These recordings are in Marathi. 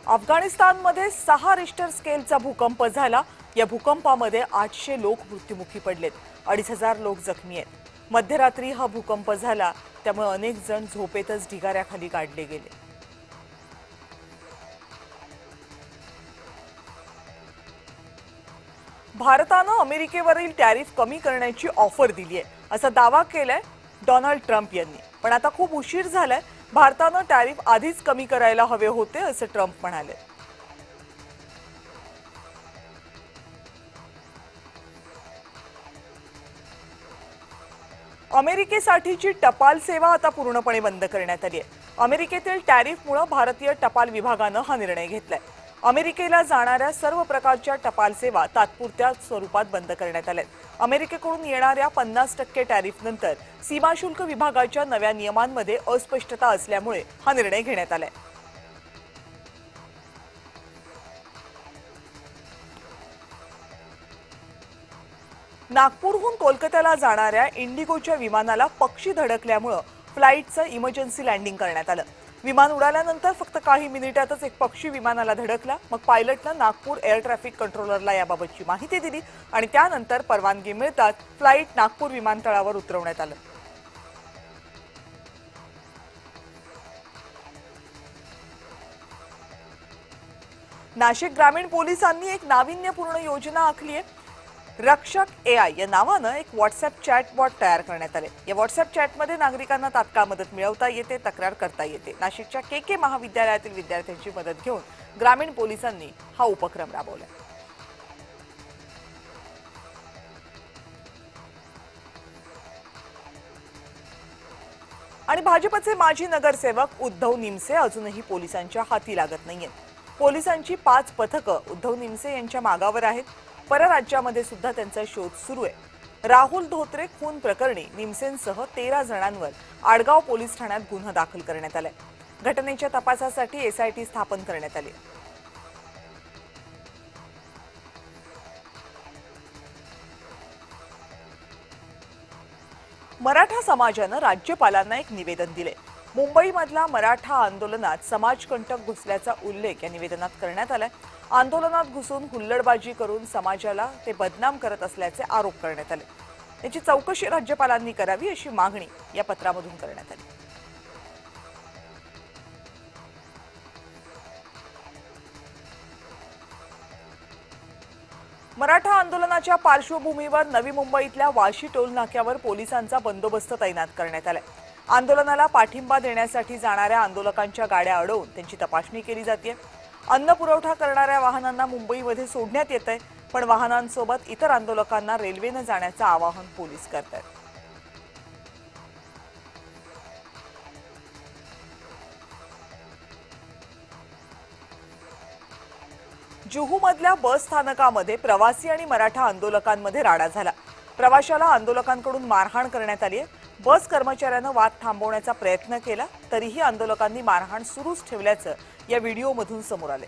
अफगाणिस्तानमध्ये 6 रिश्टर स्केलचा भूकंप झाला। या भूकंपामध्ये 800 लोक मृत्युमुखी पडलेत, 2500 लोक जखमी आहेत। मध्यरात्री हा भूकंप झाला, त्यामुळे अनेक जण झोपेतच ढिगाऱ्याखाली काढले गेले। भारतानं अमेरिकेवरील टॅरिफ कमी करण्याची ऑफर दिली आहे, असा दावा केलाय डोनाल्ड ट्रम्प यांनी। पण आता खूप उशीर झालाय। भारतानं टॅरिफ आधीच कमी करायला हवे होते, असं ट्रम्प म्हणाले। अमेरिकेसाठीची टपाल सेवा आता पूर्णपणे बंद करण्यात आली आहे। अमेरिकेतील टॅरिफमुळे भारतीय टपाल विभागानं हा निर्णय घेतलाय। अमेरिकेला जाणाऱ्या सर्व प्रकारच्या टपाल सेवा तात्पुरत्या स्वरूपात बंद करण्यात आल्यात। अमेरिकेकडून येणाऱ्या 50% टॅरिफनंतर सीमाशुल्क विभागाच्या नव्या नियमांमध्ये अस्पष्टता असल्यामुळे हा निर्णय घेण्यात आलाय। नागपूरहून कोलकात्याला जाणाऱ्या इंडिगोच्या विमानाला पक्षी धडकल्यामुळे फ्लाईटचं इमर्जन्सी लँडिंग करण्यात आलं। विमान उडाल्यानंतर फक्त काही मिनिटातच एक पक्षी विमानाला धडकला। मग पायलटनं नागपूर एअर ट्रॅफिक कंट्रोलरला याबाबतची माहिती दिली आणि त्यानंतर परवानगी मिळताच फ्लाईट नागपूर विमानतळावर उतरवण्यात आलं। नाशिक ग्रामीण पोलिसांनी एक नाविन्यपूर्ण योजना आखली आहे। रक्षक AI या नावानं एक व्हॉट्सअप चॅटबॉट तयार करण्यात आले। या व्हॉट्सअप चॅटमध्ये नागरिकांना तात्काळ मदत मिळवता येते, तक्रार करता येते। नाशिकच्या KK महाविद्यालयातील विद्यार्थ्यांची मदत घेऊन ग्रामीण पोलिसांनी हा उपक्रम राबवला। आणि भाजपचे माजी नगरसेवक उद्धव निमसे अजूनही पोलिसांच्या हाती लागत नाहीयेत। पोलिसांची 5 पथकं उद्धव निमसे यांच्या मागावर आहेत। परराज्यामध्ये सुद्धा त्यांचा शोध सुरू आहे। राहुल धोत्रे खून प्रकरणी निमसेंसह 13 जणांवर आडगाव पोलीस ठाण्यात गुन्हा दाखल करण्यात आलाय। घटनेच्या तपासासाठी SIT स्थापन करण्यात आली। मराठा समाजानं राज्यपालांना एक निवेदन दिले। मुंबईमधल्या मराठा आंदोलनात समाजकंटक घुसल्याचा उल्लेख या निवेदनात करण्यात आलाय। आंदोलनात घुसून हुल्लडबाजी करून समाजाला ते बदनाम करत असल्याचे आरोप करण्यात आले। याची चौकशी राज्यपालांनी करावी अशी मागणी या पत्रामधून करण्यात आली। मराठा आंदोलनाच्या पार्श्वभूमीवर नवी मुंबईतल्या वाशी टोल नाक्यावर पोलिसांचा बंदोबस्त तैनात करण्यात आलाय। आंदोलनाला पाठिंबा देण्यासाठी जाणाऱ्या आंदोलकांच्या गाड्या अडवून त्यांची तपासणी केली जाते। अन्न पुरवठा करणाऱ्या वाहनांना मुंबईमध्ये सोडण्यात येतंय, पण वाहनांसोबत इतर आंदोलकांना रेल्वेने जाण्याचं आवाहन पोलीस करतात। जुहूमधल्या बस स्थानकामध्ये प्रवासी आणि मराठा आंदोलकांमध्ये राडा झाला। प्रवाशाला आंदोलकांकडून मारहाण करण्यात आली आहे। बस कर्मचाऱ्यानं वाद थांबवण्याचा प्रयत्न केला, तरीही आंदोलकांनी मारहाण सुरूच ठेवल्याचं या व्हिडिओमधून समोर आले।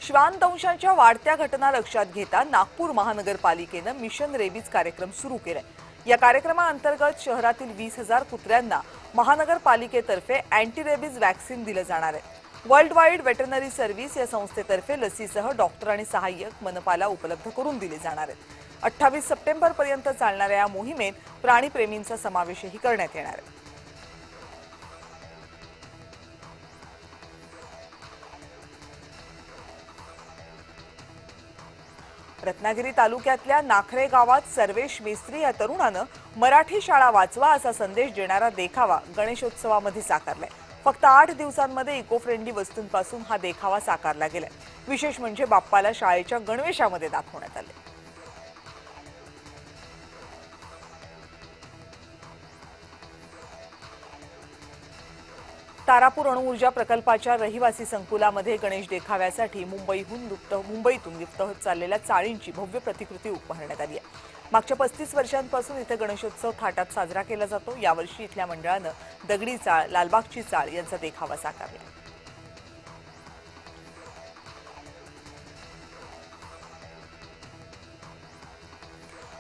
श्वानदंशाच्या वाढत्या घटना लक्षात घेता नागपूर महानगरपालिकेनं मिशन रेबीज कार्यक्रम सुरू केलाय। या कार्यक्रमाअंतर्गत शहरातील 20,000 कुत्र्यांना महानगरपालिकेतर्फे अँटी रेबीज वॅक्सिन दिलं जाणार आहे। वर्ल्ड वाईड वेटरनरी सर्व्हिस या संस्थेतर्फे लसीसह डॉक्टर आणि सहाय्यक मनपाला उपलब्ध करून दिले जाणार आहेत। 28 सप्टेंबरपर्यंत चालणाऱ्या या मोहिमेत प्राणीप्रेमींचा समावेशही करण्यात येणार आहे। रत्नागिरी तालुक्यातल्या नाखरे गावात सर्वेश मेस्त्री या तरुणानं मराठी शाळा वाचवा असा संदेश देणारा देखावा गणेशोत्सवामध्ये साकारलाय। फक्त 8 दिवसांमध्ये इको फ्रेंडली वस्तूंपासून हा देखावा साकारला गेलाय। विशेष म्हणजे बाप्पाला शाळेच्या गणवेशामध्ये दाखवण्यात आले। तारापूर अणुऊर्जा प्रकल्पाच्या रहिवासी संकुलामध्ये गणेश देखाव्यासाठी मुंबईतून लिफ्ट होत चाललेल्या चाळींची भव्य प्रतिकृती उभारण्यात आली आहे। मागच्या 35 वर्षांपासून इथे गणेशोत्सव थाटात साजरा केला जातो। यावर्षी इथल्या मंडळानं दगडी चाळ, लालबागची चाळ यांचा देखावा साकारला।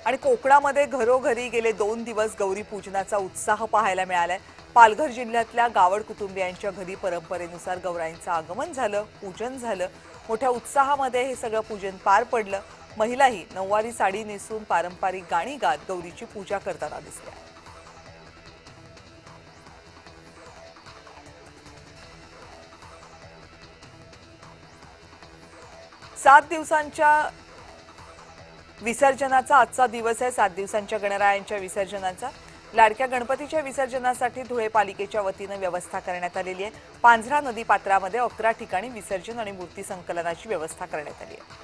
आणि कोकणामध्ये घरोघरी गेले 2 दिवस गौरी पूजनाचा उत्साह पाहायला मिळालाय। पालघर जिल्ह्यातल्या गावड कुटुंबियांच्या घरी परंपरेनुसार गौराईंचं आगमन झालं, पूजन झालं। मोठ्या उत्साहामध्ये हे सगळं पूजन पार पडलं। महिलाही नऊवारी साडी नेसून पारंपरिक गाणी गात गौरीची पूजा करताना दिसल्या। 7 दिवसांच्या विसर्जनाचा आजचा दिवस आहे। 7 दिवसांच्या गणरायांच्या विसर्जनाचा लाडक्या गणपतीच्या विसर्जनासाठी धुळे पालिकेच्या वतीने व्यवस्था करण्यात आलेली आहे। पांझरा नदी पात्रामध्ये 11 ठिकाणी विसर्जन आणि मूर्ती संकलनाची व्यवस्था करण्यात आली आहे।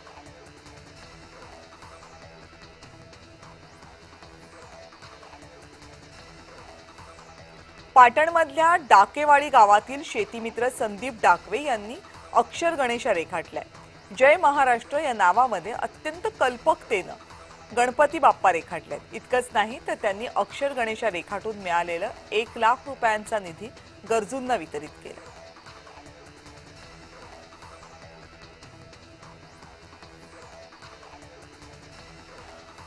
पाटणमधल्या डाकेवाडी गावातील शेतीमित्र संदीप डाकवे यांनी अक्षर गणेशा रेखाटलाय। जय महाराष्ट्र या नावामध्ये अत्यंत कल्पकतेने गणपती बाप्पा रेखाटलेत। इतकंच नाही तर त्यांनी अक्षर गणेशा रेखाटून मिळालेलं 1 लाख रुपयांचा निधी गरजूंना वितरित केला।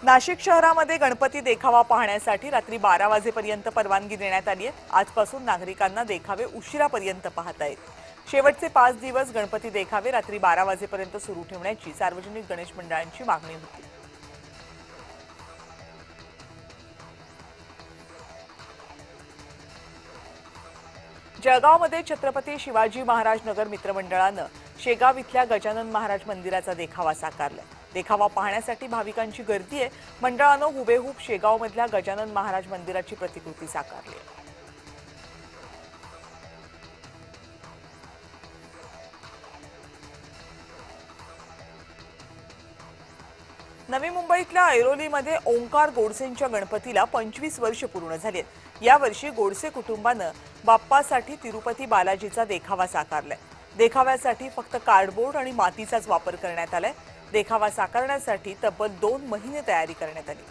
नाशिक शहरामध्ये गणपती देखावा पाहण्यासाठी रात्री 12 वाजेपर्यंत परवानगी देण्यात आली आहे। आजपासून नागरिकांना देखावे उशिरापर्यंत पाहता येतील। शेवटचे 5 दिवस गणपती देखावे रात्री 12 वाजेपर्यंत सुरू ठेवण्याची सार्वजनिक गणेश मंडळांची मागणी होती। जळगावमध्ये छत्रपती शिवाजी महाराज नगर मित्रमंडळानं शेगाव इथल्या गजानन महाराज मंदिराचा देखावा साकारलाय। देखावा पाहण्यासाठी भाविकांची गर्दी आहे। मंडळानं हुबेहूब शेगावमधल्या गजानन महाराज मंदिराची प्रतिकृती साकारली आहे। नवी मुंबईतल्या ऐरोलीमध्ये ओंकार गोडसेंच्या गणपतीला 25 वर्ष पूर्ण झाली आहेत। यावर्षी गोडसे कुटुंबानं बाप्पासाठी तिरुपती बालाजीचा देखावा साकारलाय। देखाव्यासाठी फक्त कार्डबोर्ड आणि मातीचाच वापर करण्यात आलाय। देखावा साकारण्यासाठी तब्बल 2 महिने तयारी करण्यात आली।